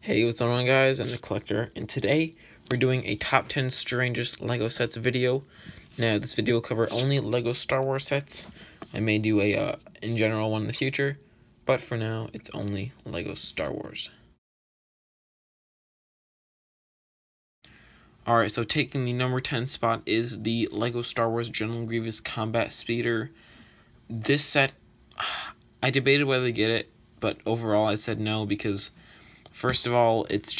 Hey, what's going on, guys? I'm the Collector, and today we're doing a top 10 strangest LEGO sets video. Now, this video will cover only LEGO Star Wars sets. I may do a in general one in the future, but for now, it's only LEGO Star Wars. Alright, so taking the number 10 spot is the LEGO Star Wars General Grievous Combat Speeder. This set, I debated whether to get it, but overall I said no because first of all, it's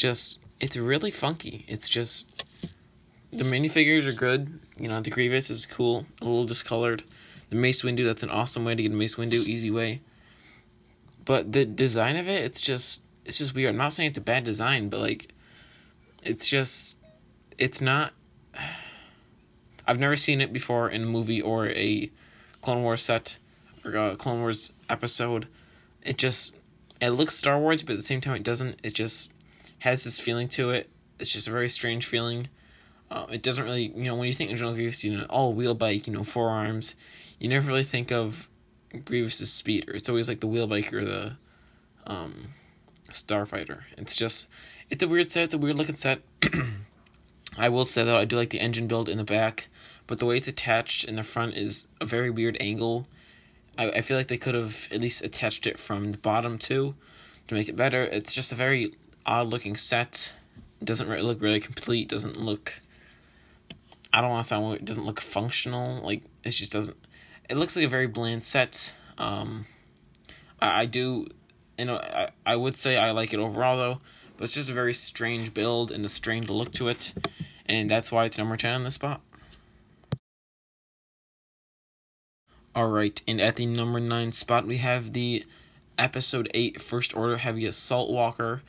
really funky. It's just, the minifigures are good. You know, the Grievous is cool, a little discolored. The Mace Windu, that's an awesome way to get a Mace Windu, easy way. But the design of it, it's just weird. I'm not saying it's a bad design, but like, it's not, I've never seen it before in a movie or a Clone Wars set, or a Clone Wars episode. It looks Star Wars, but at the same time it doesn't. It just has this feeling to it. It's just a very strange feeling. It doesn't really, when you think of General Grievous, wheel bike, 4 arms. You never really think of Grievous's speeder. It's always like the wheel bike or the starfighter. It's a weird set. It's a weird looking set. I will say, though, I do like the engine build in the back, but the way it's attached in the front is a very weird angle. I feel like they could have at least attached it from the bottom too to make it better. It's just a very odd looking set. It doesn't really look really complete. Doesn't look, I don't want to sound weird, it doesn't look functional. Like, it just doesn't, it looks like a very bland set. I would say I like it overall though, but it's just a very strange build and a strange look to it, and that's why it's number 10 on this spot. Alright, and at the number 9 spot, we have the Episode 8 First Order Heavy Assault Walker.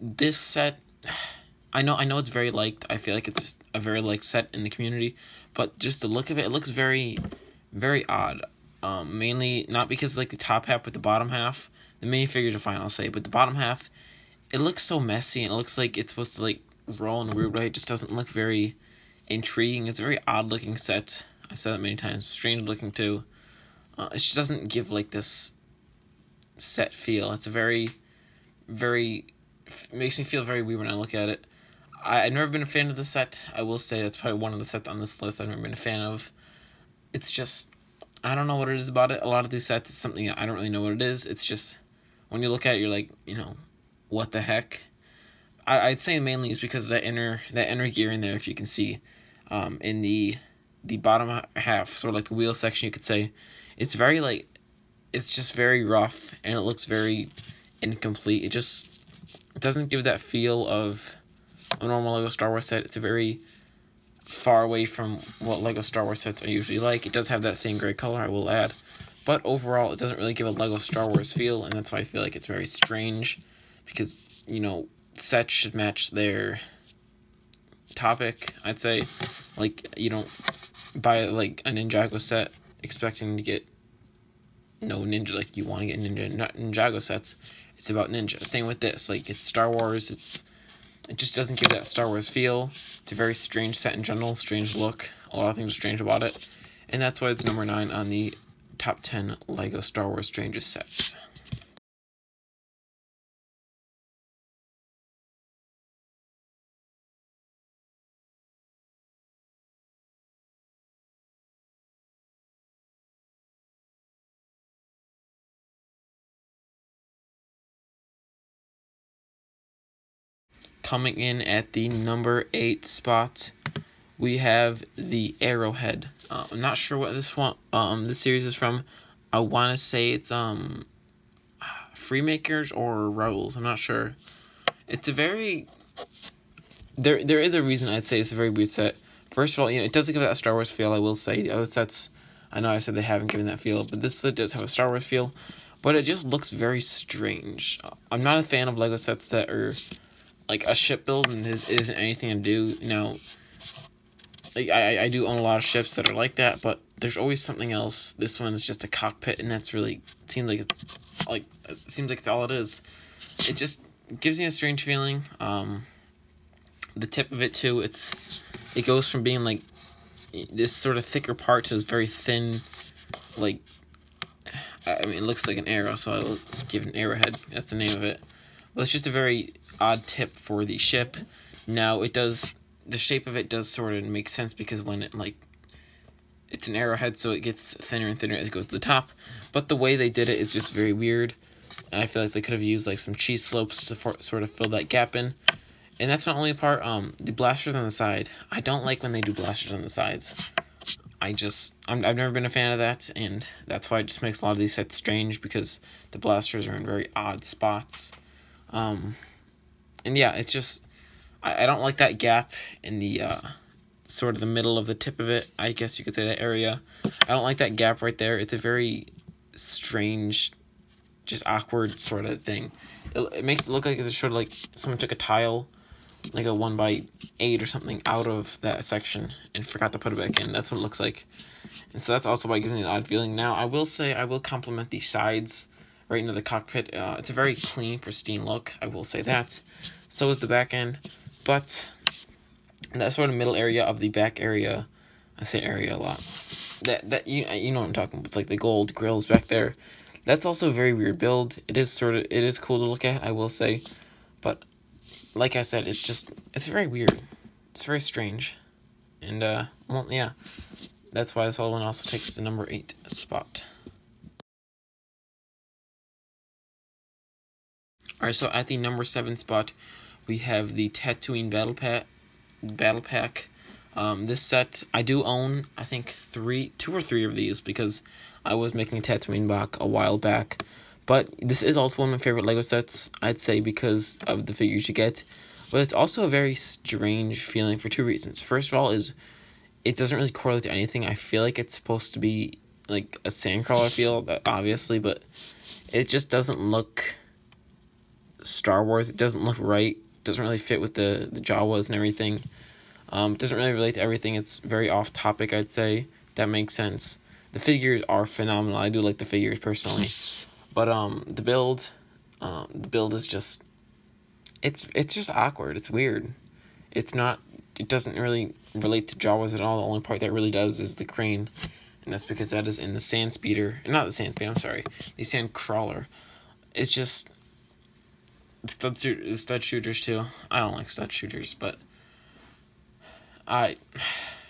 This set, I know it's very liked. I feel like it's just a very liked set in the community, but just the look of it, it looks very, very odd. Mainly, not because like the top half with the bottom half. The minifigures are fine, I'll say, but the bottom half, it looks so messy, and it looks like it's supposed to like roll in a weird way. It just doesn't look very intriguing. It's a very odd looking set. I said that many times. Strange looking too. It just doesn't give like this set feel. It's a very, very, makes me feel very weird when I look at it. I've never been a fan of the set. I will say that's probably one of the sets on this list I've never been a fan of. It's just, I don't know what it is about it. A lot of these sets is something I don't really know what it is. It's just, when you look at it, you're like, what the heck? I'd say mainly it's because that inner gear in there, if you can see, in the bottom half, sort of like the wheel section, you could say, it's very like, it's just very rough, and it looks very incomplete. It doesn't give that feel of a normal LEGO Star Wars set. It's a very far away from what LEGO Star Wars sets I usually like. It does have that same gray color, I will add, but overall it doesn't really give a LEGO Star Wars feel, and that's why I feel like it's very strange, because, sets should match their topic, I'd say. Like, you don't buy like a Ninjago set expecting to get no ninja. Like, you want to get Ninjago sets. It's about ninja. Same with this. Like, it's Star Wars. It just doesn't give that Star Wars feel. It's a very strange set in general. Strange look. A lot of things are strange about it, and that's why it's number 9 on the top 10 LEGO Star Wars strangest sets. Coming in at the number 8 spot, we have the Arrowhead. I'm not sure what this series is from. I want to say it's Freemakers or Rebels. I'm not sure. It's a very, there is a reason I'd say it's a very weird set. First of all, it doesn't give that Star Wars feel. I will say the other sets, I know I said they haven't given that feel, but this set does have a Star Wars feel. But it just looks very strange. I'm not a fan of LEGO sets that are like a ship build and it isn't anything to do, like I do own a lot of ships that are like that, but there's always something else. This one is just a cockpit, and that's really, seems like it's all it is. It just gives me a strange feeling. The tip of it too, it goes from being like this sort of thicker part to this very thin, like, I mean, it looks like an arrow, so I will give it an arrowhead. That's the name of it. Well, it's just a very odd tip for the ship. Now, the shape of it does sort of make sense because when it's an arrowhead, so it gets thinner and thinner as it goes to the top. But the way they did it is just very weird. And I feel like they could have used like some cheese slopes to sort of fill that gap in. And that's not only a part, the blasters on the side. I don't like when they do blasters on the sides. I've never been a fan of that, and that's why it just makes a lot of these sets strange, because the blasters are in very odd spots. And yeah, it's just, I don't like that gap in the, sort of the middle of the tip of it, I guess you could say, that area. I don't like that gap right there. It's a very strange, just awkward sort of thing. It makes it look like it's sort of like someone took a tile, like a 1x8 or something, out of that section and forgot to put it back in. That's what it looks like. And so that's also why it gives me an odd feeling. Now, I will say, I will compliment the sides right into the cockpit. It's a very clean, pristine look, I will say that. So is the back end. But that sort of middle area of the back area, I say area a lot, that you know what I'm talking about, like the gold grills back there. That's also a very weird build. It is cool to look at, I will say. But like I said, it's very weird. It's very strange. And, well, yeah. That's why this other one also takes the number 8 spot. Alright, so at the number 7 spot, we have the Tatooine Battle Pack. This set, I do own, I think, 2 or 3 of these, because I was making a Tatooine box a while back. But this is also one of my favorite LEGO sets, I'd say, because of the figures you get. But it's also a very strange feeling for 2 reasons. First of all is, it doesn't really correlate to anything. I feel like it's supposed to be like a sandcrawler feel, obviously, but it just doesn't look Star Wars. It doesn't look right. It doesn't really fit with the Jawas and everything. It doesn't really relate to everything. It's very off topic, I'd say. That makes sense. The figures are phenomenal. I do like the figures personally. But the build is just, it's just awkward. It's weird. It doesn't really relate to Jawas at all. The only part that really does is the crane, and that's because that is in the sand speeder. Not the sand speeder, I'm sorry. The sand crawler. It's just stud shooters too. I don't like stud shooters, but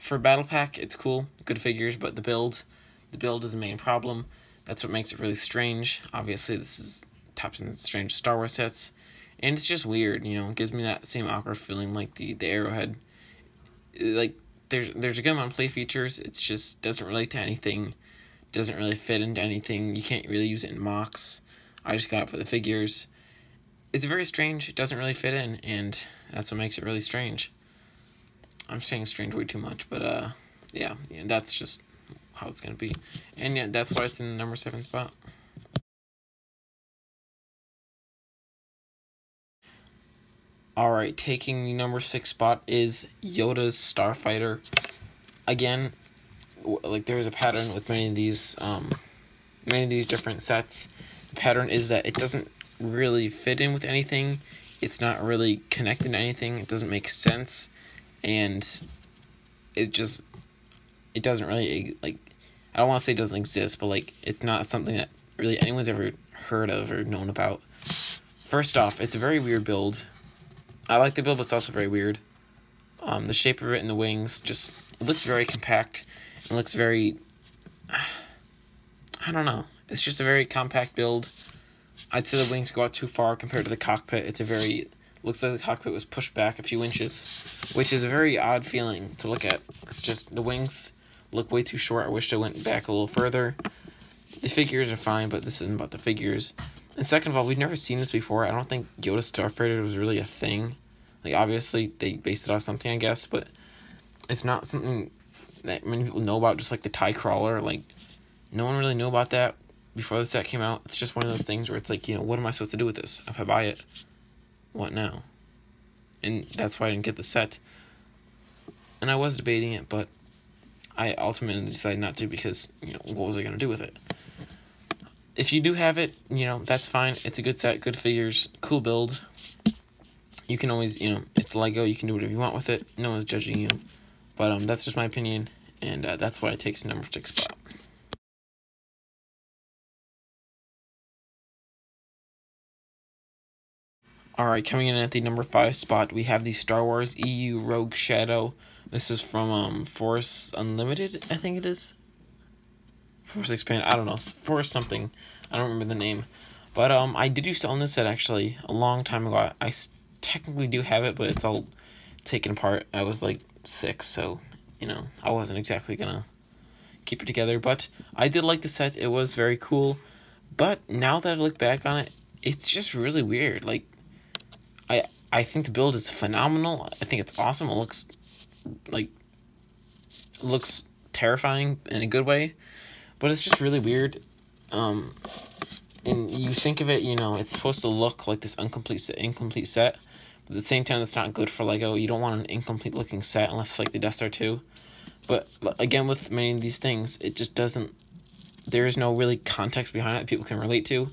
for Battle Pack, it's cool, good figures, but the build is the main problem. That's what makes it really strange. Obviously, this is top in strange Star Wars sets, and it's just weird. You know, it gives me that same awkward feeling like the arrowhead. Like there's a good amount of play features. It's just doesn't relate to anything. Doesn't really fit into anything. You can't really use it in mocks. I just got it for the figures. It's very strange. It doesn't really fit in, and that's what makes it really strange. I'm saying strange way too much, but yeah, that's just how it's gonna be, and yeah, that's why it's in the number 7 spot. All right, taking the number 6 spot is Yoda's Starfighter. Again, like there is a pattern with many of these different sets. The pattern is that it doesn't really fit in with anything. It's not really connected to anything. It doesn't make sense, and it doesn't really, like, I don't want to say it doesn't exist, but like it's not something that really anyone's ever heard of or known about. First off, it's a very weird build. I like the build, but it's also very weird. The shape of it and the wings it looks very compact. It looks very, I don't know. It's just a very compact build. I'd say the wings go out too far compared to the cockpit. Looks like the cockpit was pushed back a few inches, which is a very odd feeling to look at. It's just the wings look way too short. I wish they went back a little further. The figures are fine, but this isn't about the figures. And second of all, we've never seen this before. I don't think Yoda Starfighter was really a thing. Like, obviously, they based it off something, I guess, but it's not something that many people know about, just like the TIE Crawler. Like, no one really knew about that before the set came out. It's just one of those things where it's like, you know, what am I supposed to do with this? If I buy it, what now? And that's why I didn't get the set. And I was debating it, but I ultimately decided not to because, you know, what was I going to do with it? If you do have it, you know, that's fine. It's a good set, good figures, cool build. You can always, you know, it's LEGO. You can do whatever you want with it. No one's judging you. But that's just my opinion, and that's why it takes the number 6 spot. Alright, coming in at the number 5 spot, we have the Star Wars EU Rogue Shadow. This is from Force Unlimited, I think it is. Force Expand, I don't know. Force something. I don't remember the name. But I did used to own this set actually a long time ago. I technically do have it, but it's all taken apart. I was like 6, so, you know, I wasn't exactly gonna keep it together. But I did like the set. It was very cool. But now that I look back on it, it's just really weird. Like, I think the build is phenomenal. I think it's awesome. It looks terrifying in a good way, but it's just really weird. And you think of it, you know, it's supposed to look like this incomplete set, but at the same time, that's not good for Lego. You don't want an incomplete looking set unless it's like the Death Star 2. But again, with many of these things, it just doesn't. There is no really context behind it that people can relate to.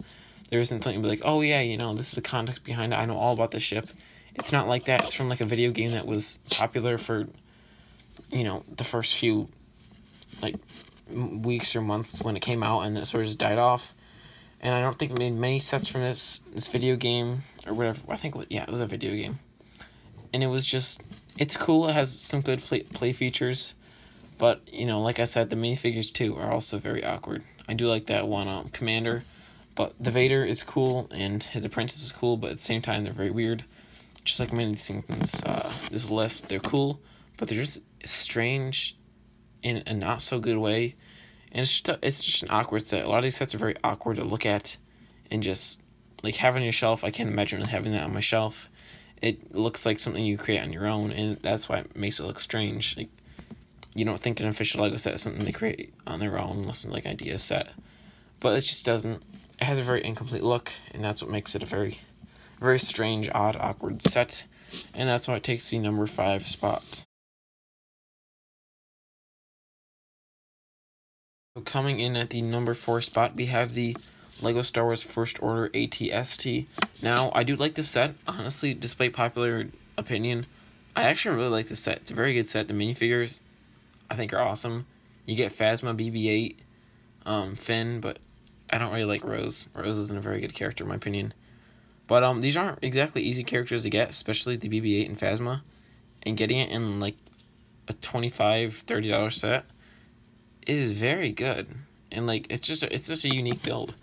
There isn't something like, oh yeah, you know, this is the context behind it. I know all about this ship. It's not like that. It's from like a video game that was popular for, you know, the first few like weeks or months when it came out, and it sort of just died off. And I don't think it made many sets from this video game or whatever. I think it was a video game, and it was just, it's cool. It has some good play features, but you know, like I said, the minifigures too are also very awkward. I do like that one Commander, but the Vader is cool and his apprentice is cool, but at the same time they're very weird. Just like many of these things, this list, they're cool, but they're just strange in a not so good way. And it's just an awkward set. A lot of these sets are very awkward to look at, and just like having your shelf. I can't imagine having that on my shelf. It looks like something you create on your own, and that's why it makes it look strange. Like, you don't think an official Lego set is something they create on their own unless it's like idea set. But it just doesn't. It has a very incomplete look, and that's what makes it a very, very strange, odd, awkward set. And that's why it takes the number 5 spot. So coming in at the number 4 spot, we have the Lego Star Wars First Order ATST. Now, I do like this set. Honestly, despite popular opinion, I actually really like this set. It's a very good set. The minifigures, I think, are awesome. You get Phasma, BB-8, Finn, but I don't really like Rose. Rose isn't a very good character, in my opinion. But these aren't exactly easy characters to get, especially the BB-8 and Phasma. And getting it in like a $25, $30 set is very good. And like it's just a unique build.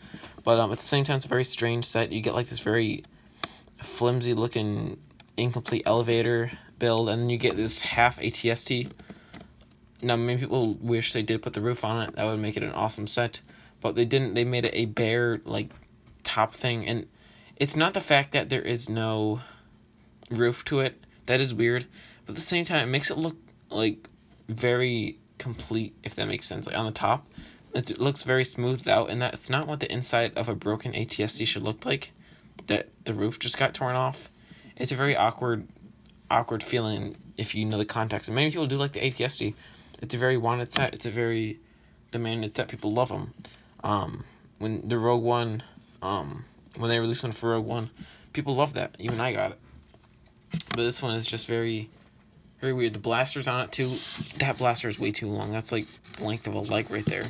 But at the same time, it's a very strange set. You get like this very flimsy looking incomplete elevator build, and then you get this half ATST. Now, many people wish they did put the roof on it. That would make it an awesome set. But they didn't. They made it a bare, like, top thing. And it's not the fact that there is no roof to it. That is weird. But at the same time, it makes it look, like, very complete, if that makes sense. Like, on the top, it looks very smoothed out. And that's not what the inside of a broken ATST should look like. That the roof just got torn off. It's a very awkward feeling if you know the context. And many people do like the ATST. It's a very wanted set. It's a very demanded set. People love them. When the Rogue One, when they released one for Rogue One, people love that. Even I got it. But this one is just very, very weird. The blaster's on it too. That blaster is way too long. That's like the length of a leg right there.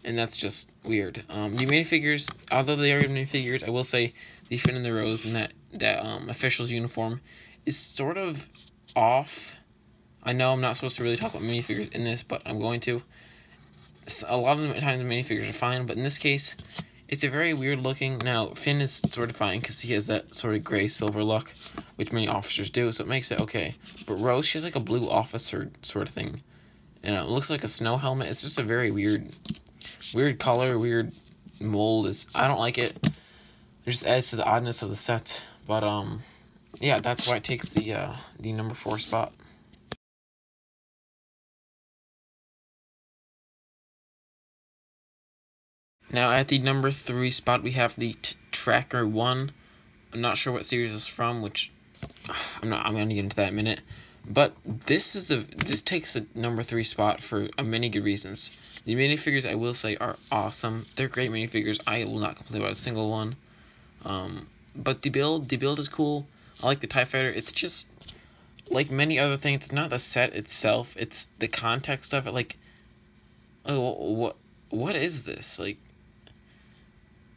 And that's just weird. The minifigures, although they are minifigures, I will say the Finn and the Rose in that official's uniform is sort of off. I know I'm not supposed to really talk about minifigures in this, but I'm going to. A lot of the times the minifigures are fine, but in this case, it's a very weird looking. Now, Finn is sort of fine because he has that sort of gray silver look, which many officers do, so it makes it okay. But Rose, she has like a blue officer sort of thing. And it looks like a snow helmet. It's just a very weird color, weird mold. I don't like it. It just adds to the oddness of the set. But yeah, that's why it takes the number 4 spot. Now at the number 3 spot, we have the Tracker 1. I'm not sure what series it's from, which I'm gonna get into that in a minute. But this takes the number 3 spot for many good reasons. The minifigures, I will say, are awesome. They're great minifigures. I will not complain about a single one. But the build is cool. I like the TIE Fighter. It's just like many other things. It's not the set itself. It's the context of it. Like, oh, what is this? Like,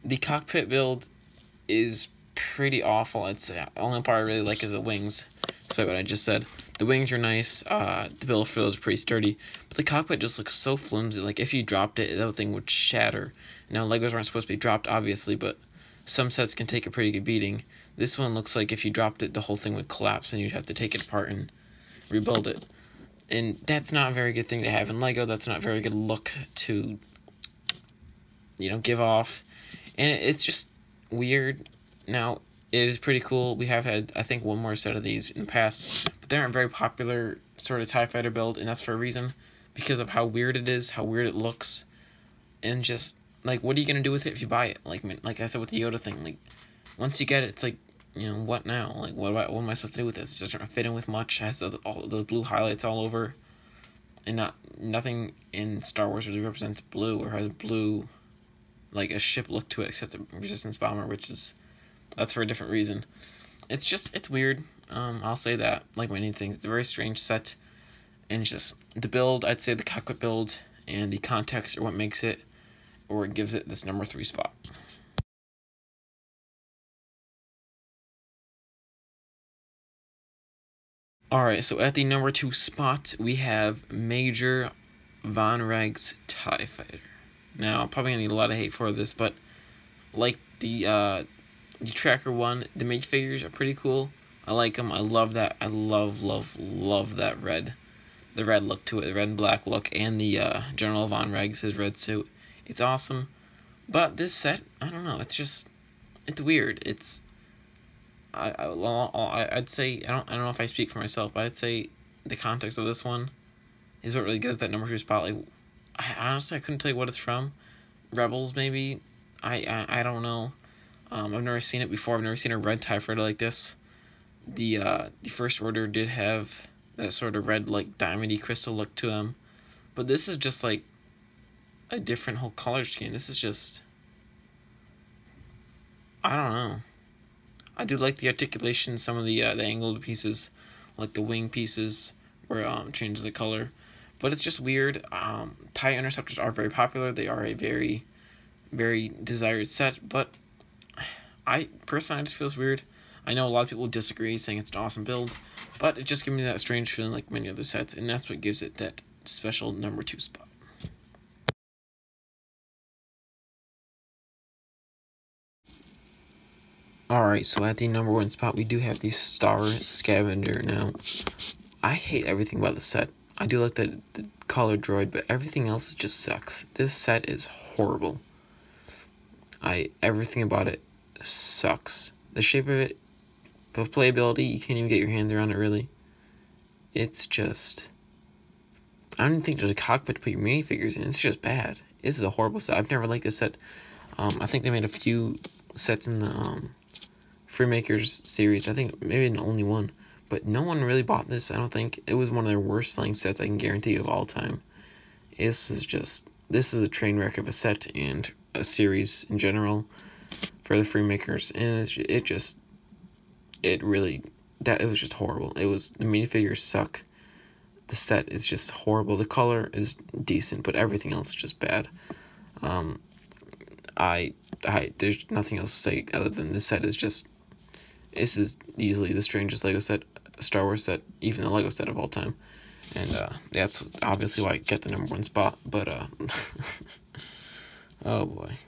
the cockpit build is pretty awful. I'd say the only part I really like is the wings. Despite what I just said, the wings are nice. The bill for those are pretty sturdy, but the cockpit just looks so flimsy. Like if you dropped it, that thing would shatter. Now Legos aren't supposed to be dropped, obviously, but some sets can take a pretty good beating. This one looks like if you dropped it, the whole thing would collapse, and you'd have to take it apart and rebuild it. And that's not a very good thing to have in Lego. That's not a very good look to, give off. And it's just weird. Now, it is pretty cool. We have had, I think, one more set of these in the past, but they aren't very popular sort of TIE Fighter build, and that's for a reason, because of how weird it is, how weird it looks, and just, like, what are you going to do with it if you buy it? Like I said with the Yoda thing, like, once you get it, it's like, what now? Like, what am I supposed to do with this? It doesn't fit in with much. It has all the blue highlights all over, and nothing in Star Wars really represents blue or has blue, like a ship look to it, except the Resistance bomber, that's for a different reason. It's weird. I'll say that. Like many things, it's a very strange set, and just the build. I'd say the cockpit build and the context are what makes it, or it gives it this number 3 spot. Alright, so at the number 2 spot, we have Major Von Reg's TIE Fighter. Now, I'm probably going to need a lot of hate for this, but like the Tracker one, the minifigures are pretty cool. I like them. I love that. I love that red. The red look to it, the red and black look, and the General Von Regs, his red suit. It's awesome. But this set, I don't know, it's weird. I'd say, I don't know if I speak for myself, but I'd say the context of this one is what really gives that number 2 spot. Like, I couldn't tell you what it's from. Rebels, maybe? I don't know. I've never seen it before. I've never seen a red TIE Fighter like this. The First Order did have that sort of red, like, diamondy crystal look to them. But this is just, like, a different whole color scheme. This is just, I don't know. I do like the articulation, some of the angled pieces, like the wing pieces, where changes the color. But it's just weird. TIE Interceptors are very popular. They are a very, very desired set. But I just feels weird. I know a lot of people disagree, saying it's an awesome build. But it just gives me that strange feeling like many other sets. And that's what gives it that special number 2 spot. Alright, so at the number 1 spot, we do have the Star Scavenger. Now, I hate everything about the set. I do like the color droid, but everything else just sucks. This set is horrible. Everything about it sucks. The shape of it, but playability, you can't even get your hands around it, really. It's just, I don't even think there's a cockpit to put your minifigures in. It's just bad. This is a horrible set. I've never liked this set. I think they made a few sets in the Freemakers series. I think maybe only one, but no one really bought this. I don't think. It was one of their worst selling sets, I can guarantee, of all time. This is a train wreck of a set and a series in general for the Freemakers, and it was just horrible. The minifigures suck. The set is just horrible. The color is decent, but everything else is just bad. There's nothing else to say other than this set is easily the strangest Lego set, Star Wars set, even the Lego set of all time. And that's obviously why I get the number 1 spot, but oh boy.